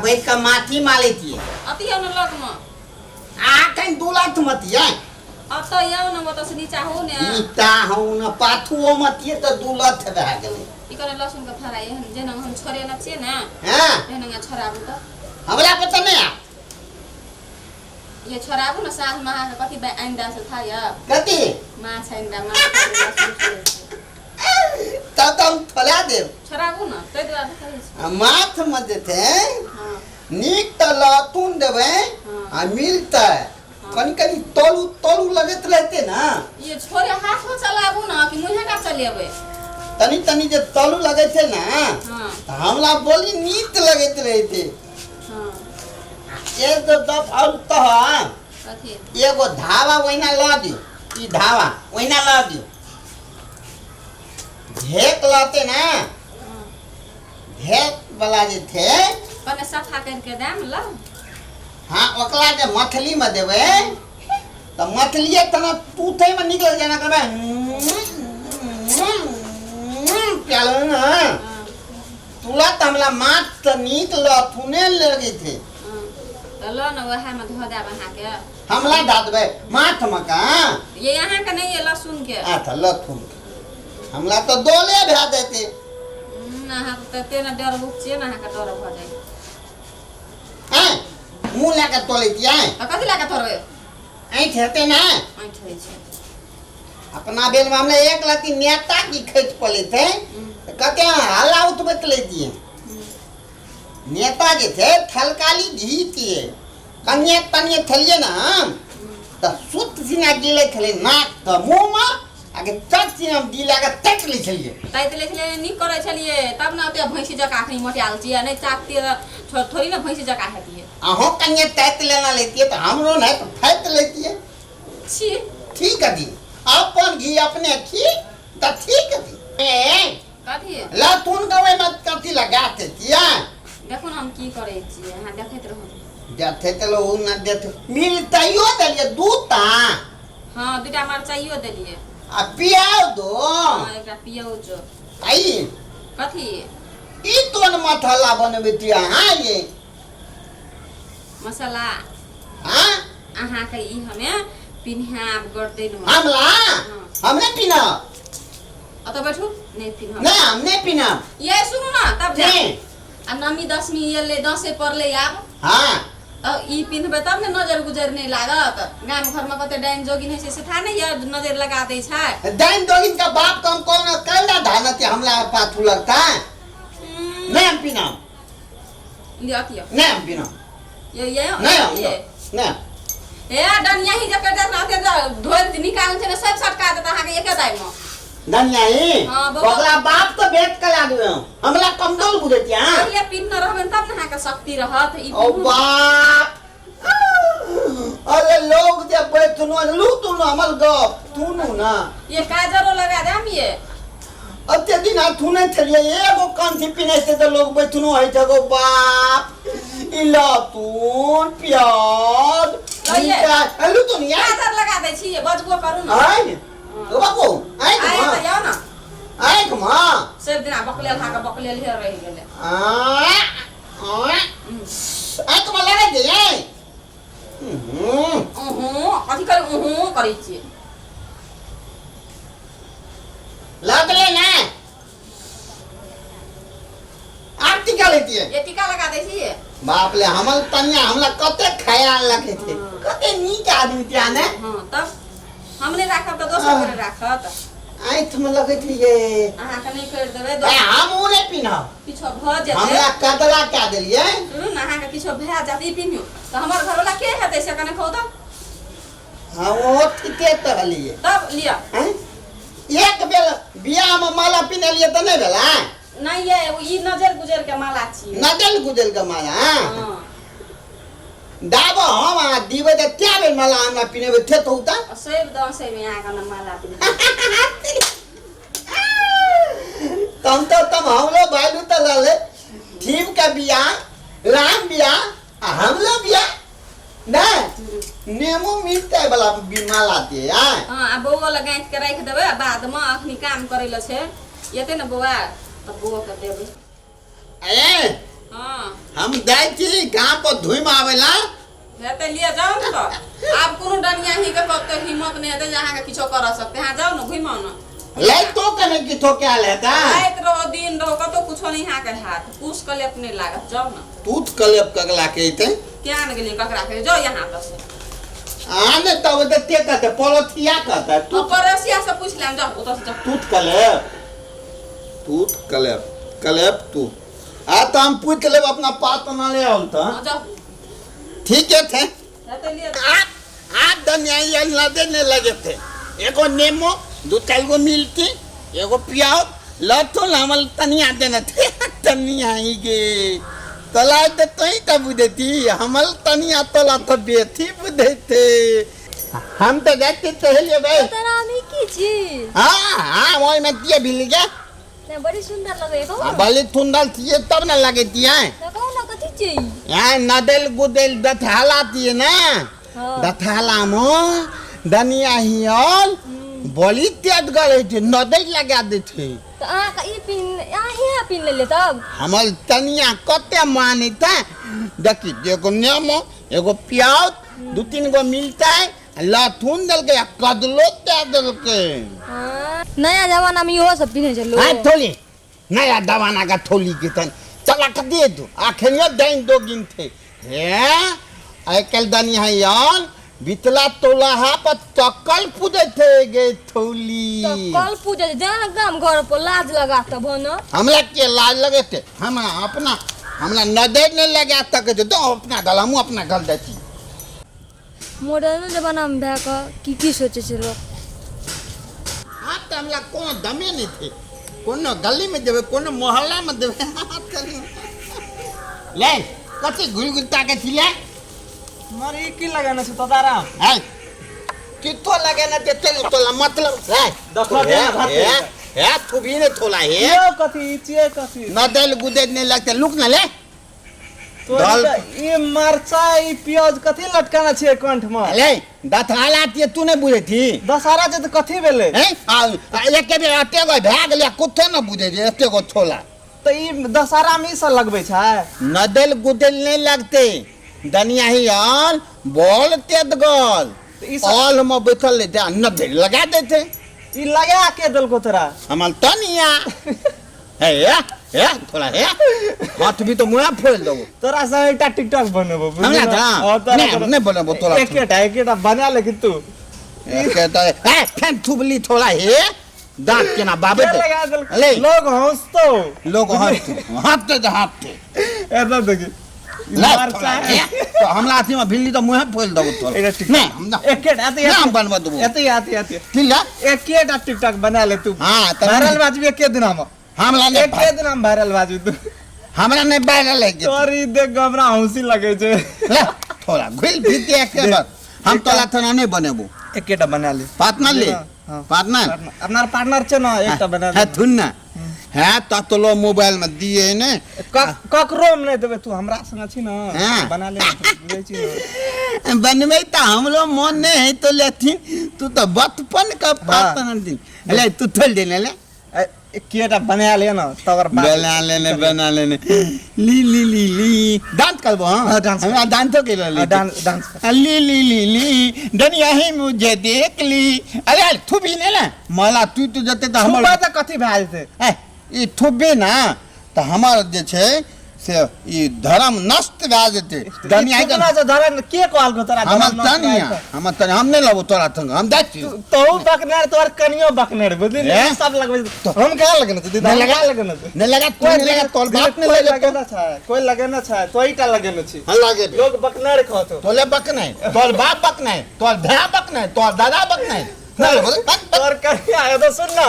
बैठ का माथी माले थी अति न लग म आ कहीं दूला तुम मत है अब तो याव न मत से नीचा हो ने नीता हूं न पाथुओ मत ये तो दूला थे बह गेले इकरे लहसुन का फराई हन जेना हम छोरे न छे ना हां एना छोराबू त हमरा पता नहीं आ ये छोराबू न सास महा के कथि अंडा से था या कथि माछ अंडा माछ तब हम थला दे छोराबू न तै दुआरे कहै छी माथ मत थे हां नीक त लतून देबे आ मिलता कनी कनी तोलू लगत रहते ना ये छोरे हाथ में चलाबू ना कि मुंह का चलेबे तनी तनी जे तोलू लगे थे ना हां त हमला बोली नीक लगत रहते हां ये तो दफ और तो कथि एगो धावा ओइना ला दी ई धावा ओइना ला दी घेक लाते ना घेक वाला जे थे कने सफा करके दाम ल हाँ ओकला के मछली में देवे तो मछलिए तना टूटे में निकल जाना करबे प्यालो ना तुला तमला मात तो नीक लथुने लगी थे लो न वहा में धो दे बना के हमला दादबे माथ में का ये यहाँ का नहीं है लहसुन के आ था लथुन हमला तो दोले भा देते ना तो तेना डर बुकचे ना का डर भ जाए हैं मुंह लेके तोले दिया तो कथि लाके थोरबे ऐ ठेते ना आई थोई छे अपना बेल में हमने एक लाती नेता की खच पले थे कहते हैं हल्ला उठबत ले दिए नेता जे थे थलकाली घी के कन्या तनिए थलिए ना तो सुत सिना गिले थले नाक तो मुंह में आगे चट सिना गिला के तक ले चलिए तै त लेखले नि करे छलिए तब न ते भैंसी जका आखनी मोटी आलची नहीं चाकती थोड़ी ना भैंसी जका हेती अहो कन्या तैत लेना लेती है तो हमरो नहीं तो फैत लेती है छी ठीक है दी अपन घी अपने खी तो ठीक है दी कथि ला तून कवे मत कथि लगाते दिया देखो हम की करे छी हां देखैत रहू देथे त लो न देथे मिलता यो दलिए दूता हां दुटा मरचाइयो देलिए आ पियाओ दो हां एकरा पियो जो आई कथि ई तोन मसाला बनबेतिया हां ये मसाला हां आहा के ई हमें पिन्हाब कर देनु हमला हमने पीना अत बैठू नहीं पिन्हाब नहीं हमने पीना ये सुनो ना तब जा नहीं आ नमी 10वीं ये ले 10 पर ले आब हां तो ई पिन्हबे तब ने नजर गुजर नहीं लागत गाम घर में कते डाइन जोगिन है से था नहीं यार नजर लगा दे छै दैन दोगिन का बाप कम कौन कैला धानती हमला पाथू लगता नहीं हम पीना लियातियो नहीं हम पीना ये नहीं नहीं ए डनिया ही जकर जत रहते धोल निकाल छै सब सटका देता हां के एक दाई में धनिया ही हां ओकरा बाप तो भेट कला दे हमला कमजोर बुझतिया पहले पिन न रहबे तब ना के शक्ति रहत ई ओ बाप अरे लोग जे बैठनो लू तू न हमल गप तूनु ना ये काजरो लगा दे हम ये अत्ते दिन थुने थलिए एगो कांथी पिने से तो लोग बैठनो है जगो बाप इला तून प्याज लू तू नहीं काजर लगा दे छी बजबो करू ना आई ओ बाबू आई आए त जाओ ना आई कमा सब दिन बकलेल खा के बकलेल हे रह गेले आई कमा लगा दे आई कथि करे छी लगले ना आप टीका लेती है ये टीका लगा दे छी बाप ले हमल तनिया हमला कते ख्याल रखे थे कते नीक आदमी थे ने हां तब हमने राखब त दोसर करे राखत आई तुम लगे थे ये अहा के नहीं कर देबे ए हम ओने पिना किछो भ जेते हमरा कदला क्या देलिए सुन अहा के किछो भे जाती पिन्यो त हमर घर वाला के हेतै से कने खौ त हां वो ठीके तो लिए तब लिया हैं एक बेल बियाह में माला पिने लिए तो नहीं भेला नहीं ये ई नजर गुजर के माला छी नदल गुजल का माला हां दाबो हम आ दीबे त त्या बेल माला हमरा पिनेबे थे तो उता सेब दसे में आ के माला पिन तम हम लोग भाईलू त लाले ठीक का बिया राम बिया हम लोग बिया ना नेमो मिलता है वाला माला दे हां आ बौआ लगा के राख देबे बाद में अखनी काम करे ल छे येते न बौआ त बौआ के देबे ए हां हम जाय छी गांव पर धुइम आवेला हे त लिए जाओ न तो आप कोनो डनिया ही के कब तो हिम्मत नहीं है जहां के किछो कर सकते हां जाओ न घुमाओ न ले तो कने की तो क्या लेता रात रहो दिन रहो कतो कुछो नहीं हां के हाथ पूछ कले अपने लागत जाओ न तू कलेब कगला के थे क्या न गेली ककरा के जाओ यहां पर से आने तब ते कहते पोलोथिया कहता तू पड़ोसिया से पूछ लेम जाओ उधर से जाओ तू कलेब तू आ तो हम पूछ लेब अपना पात ना ले आउल त जाओ ठीक है थे हे त लिए आप दुनिया ये ना देने लगे थे एगो नेमो दो चार गो मिलती एगो पियाओ लतो हमल तनिया देने थे तनिया ही गे तला दे तो ही तब देती हमल तनिया तला तो बेथी बुदे थे हम तो जाते थे भाई तोरा में की छी हाँ वही में दिए भी गया ने बड़ी सुंदर लगे को भले सुंदर थी तब ना लगे दिया तो कौन ना कथि छी यहाँ नदेल गुदेल दथाला थी ना हां दथाला मो दनिया हियल बोली तेज गले थे नदेल लगा दे थे तो आ का ई पिन आ ही पिन ले तब हमल तनिया कते मानी था देखी एगो नेमो एगो प्याज दो तीन गो मिलता है लाथून दल के कदलो ते दल के हां नया जमाना में इहो सब पिने चलो हां थोली नया दवाना का थोली के तन चला के दे दो आखिर दाइन दो गिन थे हे आई कल दनिया यान बितला तोला हा पर तकल पूजे थे गे थोली तो कल पूजा जाना गाम घर पर लाज लगा तब न हमला के लाज लगे थे हम अपना हमला नजर नहीं लगा तक तो अपना गला मुंह अपना गल देती मॉडर्न जमाना में भए का की सोचे छै लोग हाथ तो हमला कोनो दमे नहीं थे कोनो गली में देवे कोनो मोहल्ला में देवे हाथ करी ले कथि गुलगुता के थिले मारे की लगाना छै तोतारा है कितो लगे ना ते चल तोला मतलब है देखो दे ना भाते है तू भी ने थोला है ये कथि चिए कथि नदल गुदेल नहीं लगते लुक ना ले तो दाल- ई मरचा ई प्याज कथि लटकाना छै कंठ में ले दथाला ते तू ने बुझे थी दशहरा छै त कथि भेलै हैं एक के अटे गो भाग ले कुत्ते न बुझे जे अटे गो थोला त ई दशहरा में ई सब लगबै छै नदल गुदेल नहीं लगते दनिया ही यार बोल तेद गल तो ई सब- ऑल में बैठल लेते नदल लगा देते ई लगा के देलको तोरा हमल तनिया है थोड़ा है हाथ भी तो मुंह फोड़ दो तोरा से एकटा टिकटॉक बनबो हमरा था नहीं बोले वो थोड़ा एकेटा बना लेकिन तू कहता है फैन थुबली थोड़ा है दांत के ना बाबे के दे लगा देलको ले लोग हंसतो लोग हाथ ऐसा देखी मरचा तो हमला आती में भिल्ली तो मुंह फोड़ दो थोड़ा एटा टिकटॉक नहीं हम ना एकेटा हम बनवा दो आते ठीक है एकेटा टिकटॉक बना ले तू हाँ, तब- वायरल बाजबी एके दिन में हमला ने एके दिन में वायरल बाजबी तू हमरा ने वायरल है तोरी देख हमरा हंसी लगे छे ले थोड़ा घुल फिर एक बार हम तोला थाना नहीं बनेबो एकेटा बना ले पार्टनर ले हाँ। पार्टनर अपना पार्टनर छे ना एकटा बना है ले थुन ना है तो लो मोबाइल में दिए ने ककरो में नहीं देबे तू हमरा संग छी ना हाँ। बना ले बुझै छी ना बनवे तो हम लोग मन नहीं है तो लेथिन तू तो बचपन का पार्टनर दिन ले तू थोल दे ले एकेटा बना ले ना तबर बना लेने ली डांस करबो हां डांस हमरा डांस तो के ले डांस ली दुनिया ही मुझे देख ली अरे तू भी ने ना मला तू तो जते तो हमर हमर त कथि भए जेते ई थुबे ना तो हमार जे छै से ई धर्म नष्ट भए जेते दुनिया के कितना से धरन के कहल को तोरा हमर तनिया हम नहीं लबो तोरा संग हम देख तो बकनेर तोर कनियो बकनेर बुझली ए? सब लगबै हम क्या लगन छै नहीं लगा लगन छै नहीं लगा कोई लगा तोर बात नहीं लगा लगन छै कोई लगन छै तोईटा लगन छै हां लागे लोग बकनेर कहतो तोले बक नहीं तोर बाप बक नहीं तोर भैया बक नहीं तोर दादा बक नहीं तोर कनिया है तो सुन ना